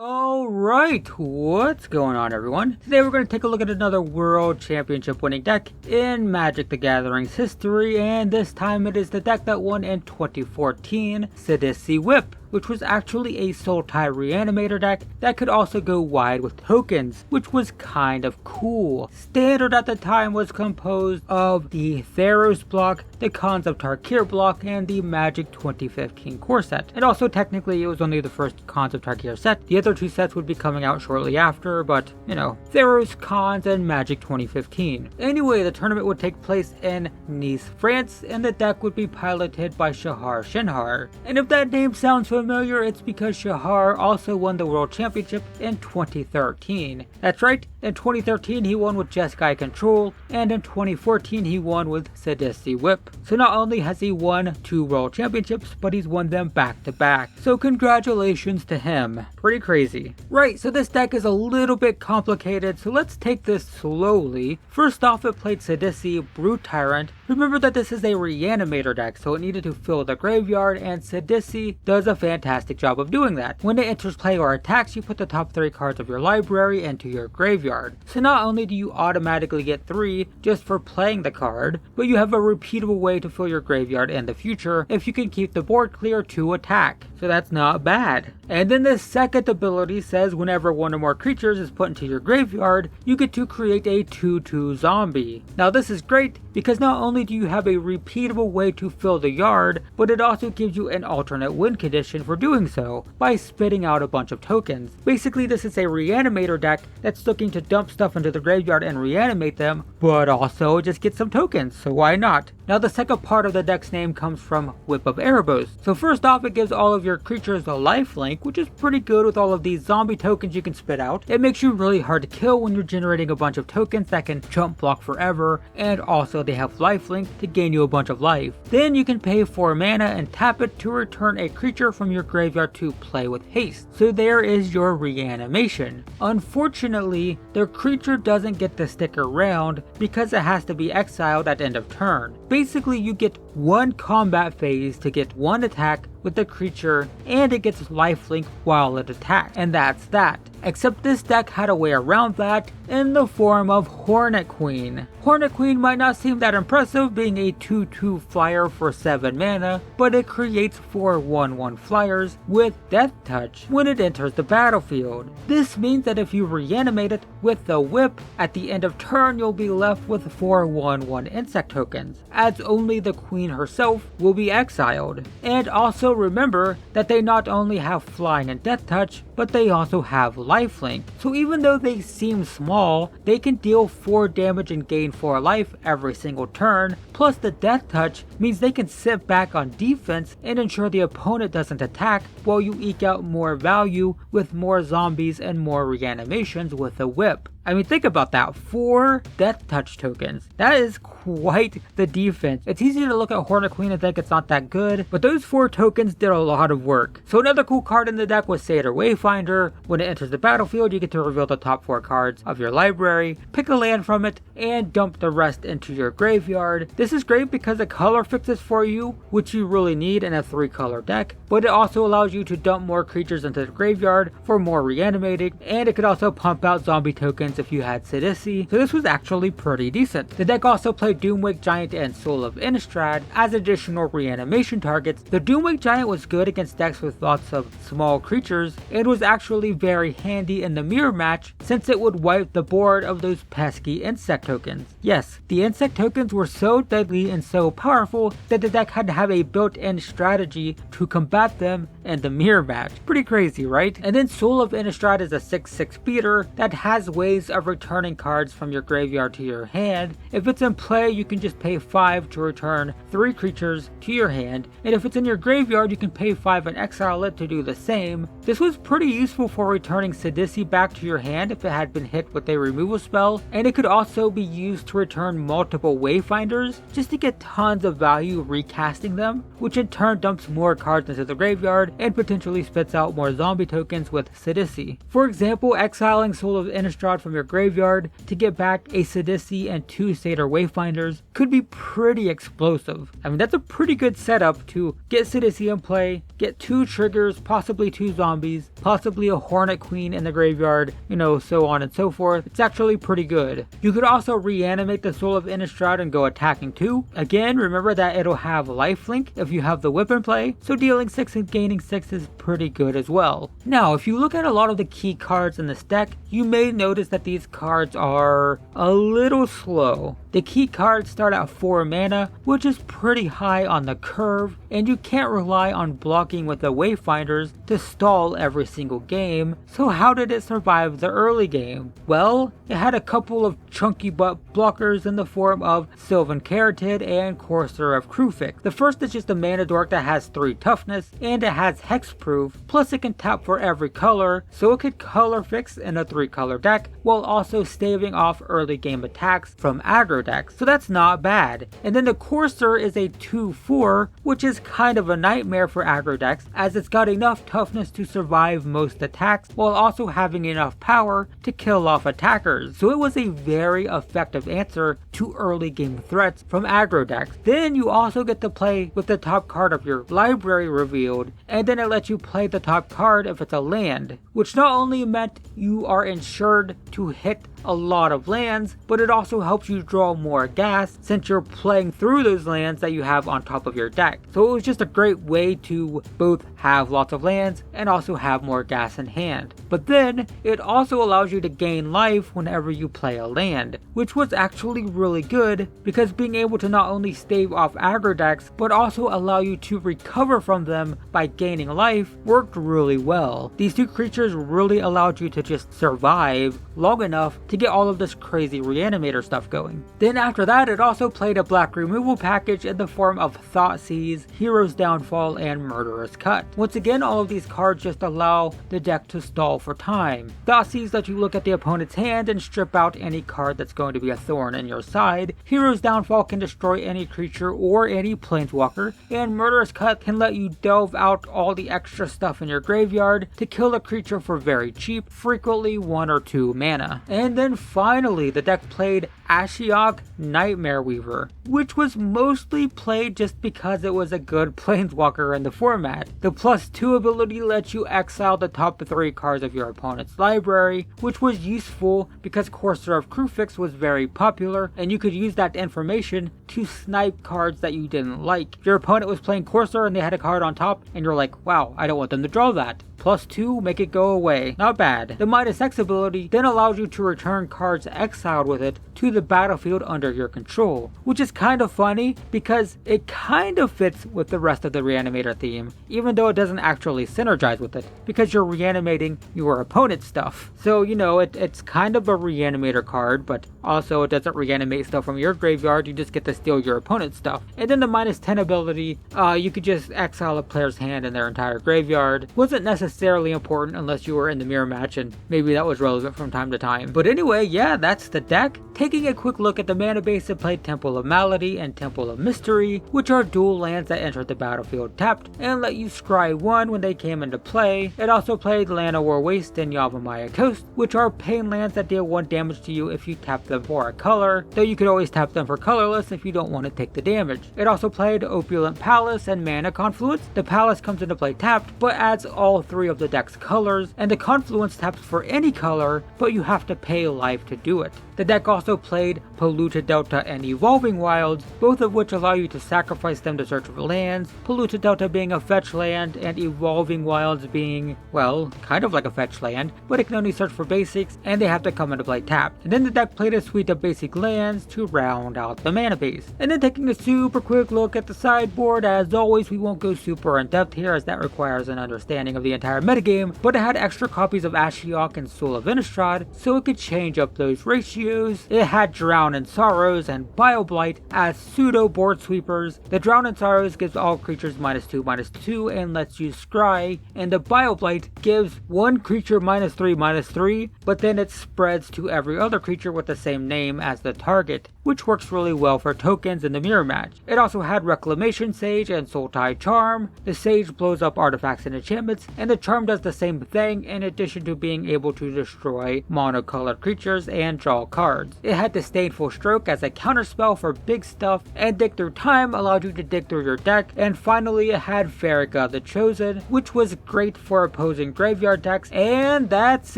Alright, what's going on everyone? Today we're going to take a look at another World Championship winning deck in Magic the Gathering's history, and this time it is the deck that won in 2014, Sidisi Whip, which was actually a Sultai Reanimator deck that could also go wide with tokens, which was kind of cool. Standard at the time was composed of the Theros block, the Khans of Tarkir block, and the Magic 2015 core set. And also technically it was only the first Khans of Tarkir set. The other two sets would be coming out shortly after, but you know, Theros, Khans, and Magic 2015. Anyway, the tournament would take place in Nice, France, and the deck would be piloted by Shaha Shenhar. And if that name sounds familiar, it's because Shahar also won the World Championship in 2013. That's right, in 2013 he won with Jeskai Control, and in 2014 he won with Sidisi Whip. So not only has he won 2 World Championships, but he's won them back to back. So congratulations to him. Pretty crazy. Right, so this deck is a little bit complicated, so let's take this slowly. First off, it played Sidisi, Brute Tyrant. Remember that this is a Reanimator deck, so it needed to fill the graveyard, and Sidisi does a fantastic job of doing that. When it enters play or attacks, you put the top 3 cards of your library into your graveyard. So not only do you automatically get 3 just for playing the card, but you have a repeatable way to fill your graveyard in the future if you can keep the board clear to attack. So that's not bad. And then the second ability says whenever one or more creatures is put into your graveyard, you get to create a 2/2 zombie. Now this is great because not only do you have a repeatable way to fill the yard, but it also gives you an alternate win condition for doing so by spitting out a bunch of tokens. Basically this is a Reanimator deck that's looking to dump stuff into the graveyard and reanimate them, but also just get some tokens, so why not? Now the second part of the deck's name comes from Whip of Erebos. So first off, it gives all of your creatures a lifelink, which is pretty good with all of these zombie tokens you can spit out. It makes you really hard to kill when you're generating a bunch of tokens that can jump block forever, and also they have lifelink to gain you a bunch of life. Then you can pay 4 mana and tap it to return a creature from your graveyard to play with haste. So there is your reanimation. Unfortunately, the creature doesn't get to stick around because it has to be exiled at end of turn. Basically, you get 1 combat phase to get 1 attack with the creature, and it gets lifelink while it attacks, and that's that. Except this deck had a way around that in the form of Hornet Queen. Hornet Queen might not seem that impressive being a 2/2 flyer for 7 mana, but it creates 4 1/1 flyers with Death Touch when it enters the battlefield. This means that if you reanimate it with the whip, at the end of turn you'll be left with 4 1/1 insect tokens, as only the queen herself will be exiled. And also remember that they not only have flying and Death Touch, but they also have lifelink. So even though they seem small, they can deal 4 damage and gain 4 life every single turn, plus the Death Touch means they can sit back on defense and ensure the opponent doesn't attack while you eke out more value with more zombies and more reanimations with a whip. I mean, think about that, 4 Death Touch tokens. That is quite the defense. It's easy to look at Hornet Queen and think it's not that good, but those 4 tokens did a lot of work. So another cool card in the deck was Satyr Wayfinder. When it enters the battlefield, you get to reveal the top 4 cards of your library, pick a land from it, and dump the rest into your graveyard. This is great because it color fixes for you, which you really need in a 3-color deck, but it also allows you to dump more creatures into the graveyard for more reanimating, and it could also pump out zombie tokens if you had Sidisi, so this was actually pretty decent. The deck also played Doomwake Giant and Soul of Innistrad as additional reanimation targets. The Doomwake Giant was good against decks with lots of small creatures, and was actually very handy in the mirror match since it would wipe the board of those pesky insect tokens. Yes, the insect tokens were so deadly and so powerful that the deck had to have a built-in strategy to combat them in the mirror match. Pretty crazy, right? And then Soul of Innistrad is a 6/6 beater that has ways of returning cards from your graveyard to your hand. If it's in play, you can just pay 5 to return 3 creatures to your hand, and if it's in your graveyard, you can pay 5 and exile it to do the same. This was pretty useful for returning Sidisi back to your hand if it had been hit with a removal spell, and it could also be used to return multiple Wayfinders just to get tons of value recasting them, which in turn dumps more cards into the graveyard and potentially spits out more zombie tokens with Sidisi. For example, exiling Soul of Innistrad from your graveyard to get back a Sidisi and 2 Satyr Wayfinders could be pretty explosive. I mean, that's a pretty good setup to get Sidisi in play, get 2 triggers, possibly 2 zombies, possibly a Hornet Queen in the graveyard, so on and so forth. It's actually pretty good. You could also reanimate the Soul of Innistrad and go attacking too. Again, remember that it'll have lifelink if you have the whip in play, so dealing 6 and gaining 6 is pretty good as well. Now, if you look at a lot of the key cards in this deck, you may notice that these cards are a little slow. The key cards start at 4 mana, which is pretty high on the curve, and you can't rely on blocking with the Wayfinders to stall every single game. So how did it survive the early game? Well, it had a couple of chunky butt blockers in the form of Sylvan Caryatid and Courser of Kruphix. The first is just a mana dork that has 3 toughness, and it has hexproof, plus it can tap for every color, so it could color fix in a 3-color deck, while also staving off early game attacks from aggro decks, so that's not bad. And then the Courser is a 2/4, which is kind of a nightmare for aggro decks, as it's got enough toughness to survive most attacks, while also having enough power to kill off attackers. So it was a very effective answer to early game threats from aggro decks. Then you also get to play with the top card of your library revealed, and then it lets you play the top card if it's a land, which not only meant you are insured to hit a lot of lands, but it also helps you draw more gas since you're playing through those lands that you have on top of your deck. So it was just a great way to both have lots of lands and also have more gas in hand. But then it also allows you to gain life whenever you play a land, which was actually really good because being able to not only stave off aggro decks but also allow you to recover from them by gaining life worked really well. These 2 creatures really allowed you to just survive long enough to get all of this crazy Reanimator stuff going. Then after that, it also played a black removal package in the form of Thoughtseize, Hero's Downfall, and Murderous Cut. Once again, all of these cards just allow the deck to stall for time. Thoughtseize lets you look at the opponent's hand and strip out any card that's going to be a thorn in your side. Hero's Downfall can destroy any creature or any planeswalker, and Murderous Cut can let you delve out all the extra stuff in your graveyard to kill a creature for very cheap, frequently 1 or 2 mana. And then finally, the deck played Ashiok Nightmare Weaver, which was mostly played just because it was a good planeswalker in the format. The +2 ability lets you exile the top 3 cards of your opponent's library, which was useful because Courser of Kruphix was very popular, and you could use that information to snipe cards that you didn't like. If your opponent was playing Courser and they had a card on top, and you're like, wow, I don't want them to draw that. +2, make it go away. Not bad. The -X ability then allows you to return cards exiled with it to the battlefield under your control, which is kind of funny because it kind of fits with the rest of the Reanimator theme, even though it doesn't actually synergize with it, because you're reanimating your opponent's stuff. So, it's kind of a Reanimator card, but also it doesn't reanimate stuff from your graveyard, you just get to steal your opponent's stuff. And then the -10 ability, you could just exile a player's hand and their entire graveyard. Wasn't necessarily important unless you were in the mirror match, and maybe that was relevant from time to time. But anyway, yeah, that's the deck. Taking a quick look at the mana base, it played Temple of Malady and Temple of Mystery, which are dual lands that enter the battlefield tapped and let you scry 1 when they came into play. It also played Llanowar Waste and Yavimaya Coast, which are pain lands that deal 1 damage to you if you tap them for a color, though you could always tap them for colorless if you don't want to take the damage. It also played Opulent Palace and Mana Confluence. The Palace comes into play tapped, but adds all 3 of the deck's colors, and the Confluence taps for any color, but you have to pay life to do it. The deck also played Polluted Delta and Evolving Wilds, both of which allow you to sacrifice them to search for lands, Polluted Delta being a fetch land, and Evolving Wilds being, well, kind of like a fetch land, but it can only search for basics, and they have to come into play tapped. And then the deck played a suite of basic lands to round out the mana base. And then taking a super quick look at the sideboard, as always, we won't go super in depth here as that requires an understanding of the entire metagame, but it had extra copies of Ashiok and Soul of Innistrad, so it could change up those ratios. It had Drown in Sorrows and Bioblight as pseudo board sweepers. The Drown in Sorrows gives all creatures -2/-2 and lets you scry, and the Bioblight gives 1 creature -3/-3, but then it spreads to every other creature with the same name as the target, which works really well for tokens in the mirror match. It also had Reclamation Sage and Sultai Charm. The Sage blows up artifacts and enchantments, and the Charm does the same thing in addition to being able to destroy monocolored creatures and draw cards. cards. It had Disdainful Stroke as a counterspell for big stuff, and Dig Through Time allowed you to dig through your deck, and finally it had Farrakha the Chosen, which was great for opposing graveyard decks, and that's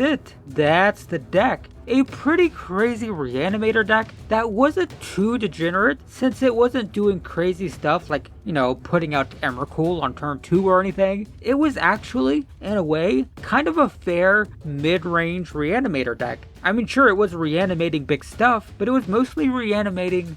it. That's the deck. A pretty crazy Reanimator deck that wasn't too degenerate since it wasn't doing crazy stuff like, putting out Emrakul on turn 2 or anything. It was actually, in a way, kind of a fair mid-range Reanimator deck. I mean, sure, it was reanimating big stuff, but it was mostly reanimating,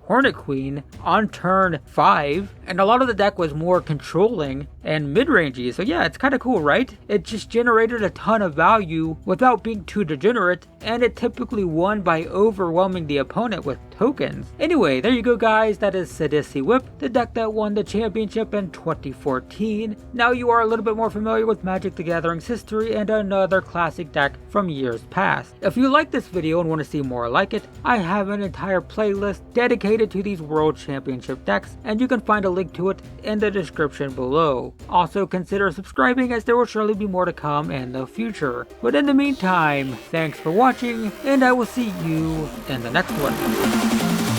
Hornet Queen on turn 5, and a lot of the deck was more controlling and mid-rangey, so yeah, it's kind of cool, right? It just generated a ton of value without being too degenerate, and it typically won by overwhelming the opponent with tokens. Anyway, there you go guys, that is Sidisi Whip, the deck that won the championship in 2014. Now you are a little bit more familiar with Magic the Gathering's history and another classic deck from years past. If you like this video and want to see more like it, I have an entire playlist dedicated to these World Championship decks, and you can find a link to it in the description below. Also consider subscribing, as there will surely be more to come in the future. But in the meantime, thanks for watching, and I will see you in the next one.